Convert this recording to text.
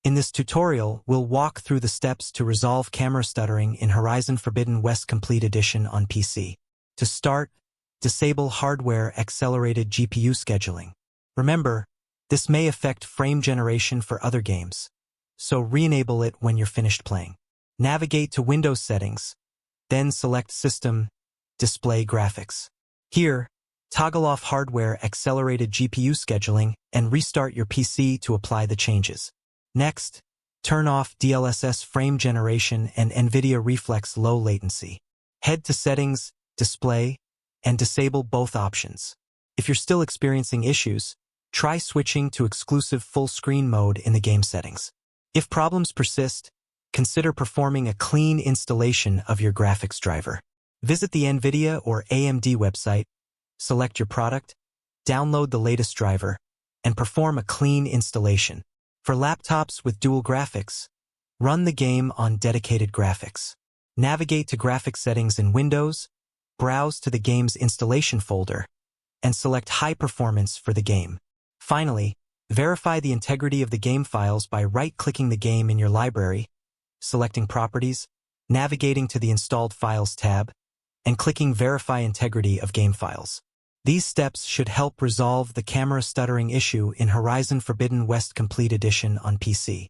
In this tutorial, we'll walk through the steps to resolve camera stuttering in Horizon Forbidden West Complete Edition on PC. To start, disable hardware accelerated GPU scheduling. Remember, this may affect frame generation for other games, so re-enable it when you're finished playing. Navigate to Windows Settings, then select System, Display Graphics. Here, toggle off hardware accelerated GPU scheduling and restart your PC to apply the changes. Next, turn off DLSS frame generation and Nvidia Reflex low latency. Head to Settings, Display, and disable both options. If you're still experiencing issues, try switching to exclusive full screen mode in the game settings. If problems persist, consider performing a clean installation of your graphics driver. Visit the Nvidia or AMD website, select your product, download the latest driver, and perform a clean installation. For laptops with dual graphics, run the game on dedicated graphics. Navigate to Graphics Settings in Windows, browse to the game's installation folder, and select High Performance for the game. Finally, verify the integrity of the game files by right-clicking the game in your library, selecting Properties, navigating to the Installed Files tab, and clicking Verify Integrity of Game Files. These steps should help resolve the camera stuttering issue in Horizon Forbidden West Complete Edition on PC.